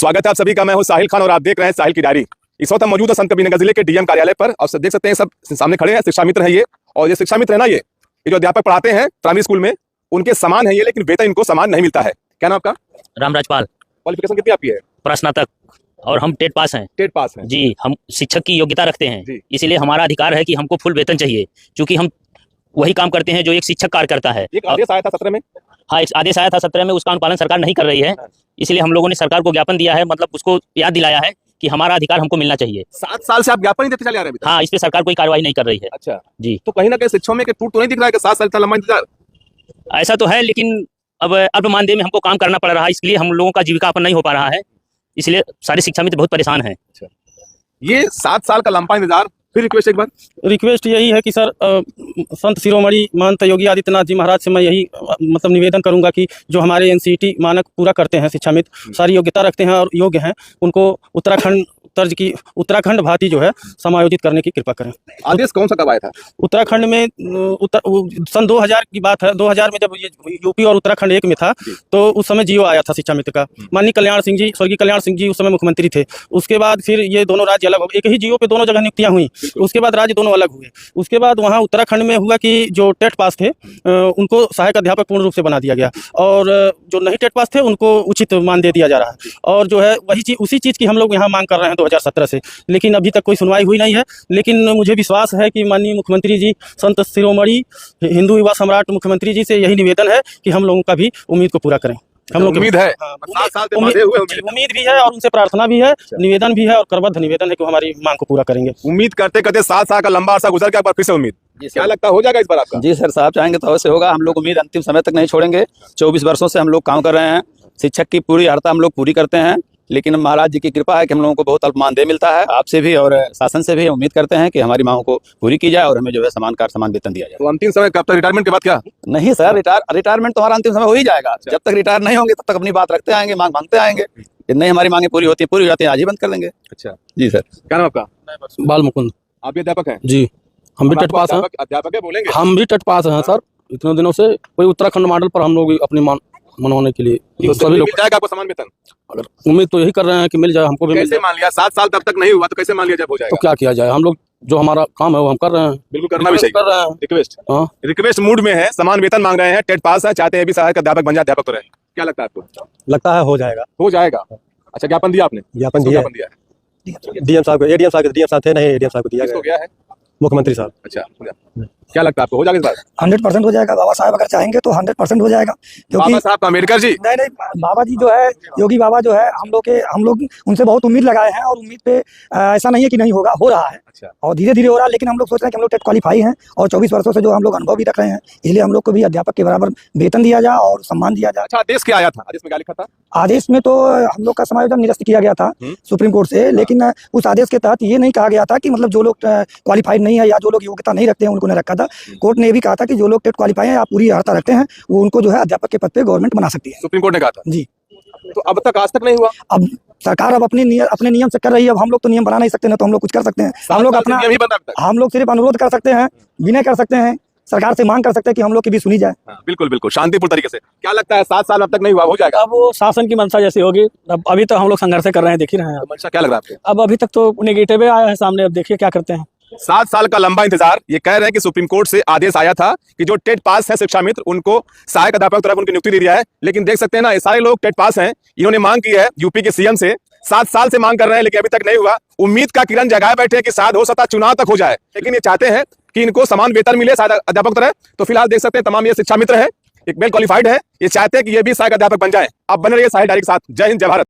स्वागत है आप सभी का। मैं हूं साहिल खान और आप देख रहे हैं साहिल की डायरी। इस वक्त हम मौजूद है संत कबीरनगर जिले के डीएम कार्यालय पर और देख सकते हैं सब सामने खड़े हैं। शिक्षा मित्र है ये, और ये शिक्षा मित्र है ना, ये जो अध्यापक पढ़ाते हैं प्राइमरी स्कूल में, उनके समान है ये, लेकिन वेतन इनको समान नहीं मिलता है। क्या नाम आपका? रामराजपाल। क्वालिफिकेशन कितनी आपकी है? प्रस्नातक। और हम टेट पास हैं। टेट पास है जी। हम शिक्षक की योग्यता रखते हैं, इसीलिए हमारा अधिकार है कि हमको फुल वेतन चाहिए, क्योंकि हम वही काम करते हैं जो एक शिक्षक कार्य करता है। एक आदेश आया था 17 में। हाँ, एक आदेश आया था 17 में, उसका अनुपालन सरकार नहीं कर रही है, इसलिए हम लोगों ने सरकार को ज्ञापन दिया है, मतलब उसको याद दिलाया है कि हमारा अधिकार हमको मिलना चाहिए। 7 साल से आप ज्ञापन ही देते चले आ रहे हैं? हाँ, इस पे सरकार कोई कार्रवाई नहीं कर रही है। अच्छा जी। तो कहीं ना कहीं शिक्षकों में टूट तो नहीं दिख रहा है कि 7 साल लंबा इंतजार? ऐसा तो है, लेकिन अब अल्प मानदेय में हमको काम करना पड़ रहा है, इसलिए हम लोगों का जीविकापन नहीं हो पा रहा है, इसलिए सारे शिक्षा मित्र बहुत परेशान हैं। ये 7 साल का लंबा इंतजार। फिर रिक्वेस्ट एक बार, रिक्वेस्ट यही है कि सर संत शिरोमणि महंत योगी आदित्यनाथ जी महाराज से मैं यही मतलब निवेदन करूंगा कि जो हमारे एनसीईटी मानक पूरा करते हैं शिक्षा मित्र, सारी योग्यता रखते हैं और योग्य हैं, उनको उत्तराखंड तर्ज की उत्तराखंड भांति जो है समायोजित करने की कृपा करें। आदेश कौन सा कब आया था? उत्तराखंड में सन 2000 की बात है। 2000 में जब ये यूपी और उत्तराखंड एक में था तो उस समय जियो आया था शिक्षा मित्र का। माननीय कल्याण सिंह जी, स्वर्गीय कल्याण सिंह जी उस समय मुख्यमंत्री थे। उसके बाद फिर ये दोनों राज्य अलग हो गए, एक ही जियो पे दोनों जगह नियुक्तियां हुई, उसके बाद राज्य दोनों अलग हुए। उसके बाद वहाँ उत्तराखंड में हुआ कि जो टेट पास थे उनको सहायक अध्यापक पूर्ण रूप से बना दिया गया, और जो नहीं टेट पास थे उनको उचित मानदेय दिया जा रहा है, और जो है वही चीज़ उसी चीज़ की हम लोग यहाँ मांग कर रहे हैं 2017 से, लेकिन अभी तक कोई सुनवाई हुई नहीं है। लेकिन मुझे विश्वास है कि माननीय मुख्यमंत्री जी, संत शिरोमणि हिंदू युवा सम्राट मुख्यमंत्री जी से यही निवेदन है कि हम लोगों का भी उम्मीद को पूरा करें। हम लोग उम्मीद है, उम्मीद भी है और उनसे प्रार्थना भी है, निवेदन भी है और करबद्ध निवेदन है कि हमारी मांग को पूरा करेंगे। उम्मीद करते करते 7 साल का लंबा अरसा गुजर गया, पर फिर से उम्मीद। क्या लगता है हो जाएगा इस बार आपका? जी सर, साहब चाहेंगे तो अवश्य होगा। हम लोग उम्मीद अंतिम समय तक नहीं छोड़ेंगे। 24 वर्षों से हम लोग काम कर रहे हैं। शिक्षक की पूरी अर्हता हम लोग पूरी करते हैं, लेकिन महाराज जी की कृपा है कि हम लोगों को बहुत अल्प मानदेय मिलता है। आपसे भी और शासन से भी उम्मीद करते हैं कि हमारी मांगों को पूरी की जाए और हमें जो है समान कार्य समान वेतन दिया जाए। तो अंतिम समय कब तक? रिटायरमेंट के बाद क्या? नहीं सर, रिटायरमेंट तो हमारा अंतिम समय हो ही जाएगा। जब तक रिटायर नहीं होंगे तब तक अपनी बात रखते आएंगे, मांग मांगते आएंगे। नहीं हमारी मांगे पूरी होती है, पूरी हो जाती है, आज ही बंद कर देंगे। अच्छा जी सर। क्या नाम आपका? बाल मुकुंद। आप भी अध्यापक हैं? जी, हम भी टेट पास हैं। अध्यापक है, बोलेंगे? हम भी टेट पास हैं सर, इतने दिनों से कोई उत्तराखंड मॉडल पर हम लोग अपनी मनवाने के लिए तो सभी लोग। मिल जाएगा आपको समान वेतन? अगर उम्मीद तो यही कर रहे हैं कि मिल जाए, हमको भी मिल कैसे जाए। मान लिया 7 साल तब तक नहीं हुआ तो कैसे मान लिया जब हो जाएगा? तो क्या किया जाए, हम लोग जो हमारा काम है वो हम कर रहे हैं। बिल्कुल करना भी चाहिए। कर रहे हैं। रिक्वेस्ट, हाँ, रिक्वेस्ट मूड में है, समान वेतन मांग रहे हैं, टेट पास है, चाहते हैं भी सहायक अध्यापक बन जाए, अध्यापक तो रहे। क्या लगता है आपको? लगता है हो जाएगा। हो जाएगा। अच्छा, ज्ञापन दिया आपने? ज्ञापन दिया है। डीएम साहब को, एडीएम साहब थे, नहीं एडीएम साहब को दिया गया है, मुख्यमंत्री साहब। अच्छा, क्या लगता है आपको हो जाएगा इस बार? 100% हो जाएगा। बाबा साहब अगर चाहेंगे तो 100% हो जाएगा, क्योंकि बाबा साहब अम्बेडकर जी, नहीं बाबा जी जो है, योगी बाबा जो है, हम लोग उनसे बहुत उम्मीद लगाए हैं, और उम्मीद पे ऐसा नहीं है कि नहीं होगा, हो रहा है। अच्छा। और धीरे धीरे हो रहा है, लेकिन हम लोग सोच रहे हैं कि हम लोग टेट क्वालिफाई हैं और 24 वर्षों से जो हम लोग अनुभव भी रख रहे हैं, इसलिए हम लोग को भी अध्यापक के बराबर वेतन दिया जाए और सम्मान दिया जाए। अच्छा, आदेश क्या आया था? आदेश में क्या लिखा था? आदेश में तो हम लोग का समायोजन निरस्त किया गया था सुप्रीम कोर्ट से, लेकिन उस आदेश के तहत ये नहीं कहा गया था कि मतलब जो लोग क्वालिफाइड नहीं है या जो लोग योग्यता नहीं रखते हैं उनको नहीं रखा था। कोर्ट ने भी कहा था कि जो लोग टेट क्वालिफाई हैं या पूरी अर्हता रखते हैं वो उनको जो है अध्यापक के पद पे गवर्नमेंट बना सकती है। सुप्रीम कोर्ट ने कहा था जी। तो अब तक आज तक नहीं हुआ। अब सरकार अब अपने नियम से कर रही है। अब हम लोग तो नियम बना नहीं सकते ना, तो हम लोग कुछ कर सकते हैं। हम लोग सिर्फ अनुरोध कर सकते हैं, विनय कर सकते हैं, सरकार से मांग कर सकते हैं कि हम लोग की भी सुनी जाए। बिल्कुल बिल्कुल शांतिपूर्ण तरीके से। क्या लगता है 7 साल अब तक नहीं हुआ, हो जाएगा? अब वो शासन की मंशा जैसी होगी। अब अभी तो हम लोग संघर्ष कर रहे हैं, देख ही रहे हैं। मंशा क्या लग रहा है आपको? अब अभी तक तो नेगेटिव आया है सामने, अब देखिए क्या करते हैं। 7 साल का लंबा इंतजार। ये कह रहे हैं कि सुप्रीम कोर्ट से आदेश आया था कि जो टेट पास है शिक्षा मित्र उनको सहायक अध्यापक तरफ उनकी नियुक्ति दे दिया है, लेकिन देख सकते हैं ना, ये सारे लोग टेट पास हैं। इन्होंने मांग की है यूपी के सीएम से, 7 साल से मांग कर रहे हैं, लेकिन अभी तक नहीं हुआ। उम्मीद का किरण जगाए बैठे हैं कि शायद हो सकता चुनाव तक हो जाए, लेकिन ये चाहते हैं कि इनको समान वेतन मिले सहायक अध्यापक तरह। तो फिलहाल देख सकते हैं तमाम ये शिक्षा मित्र है, एक वेल क्वालिफाइड है, ये चाहते हैं कि ये भी सहायक अध्यापक बन जाए। आप बने रहिए साहिल डायरी के साथ। जय हिंद, जय भारत।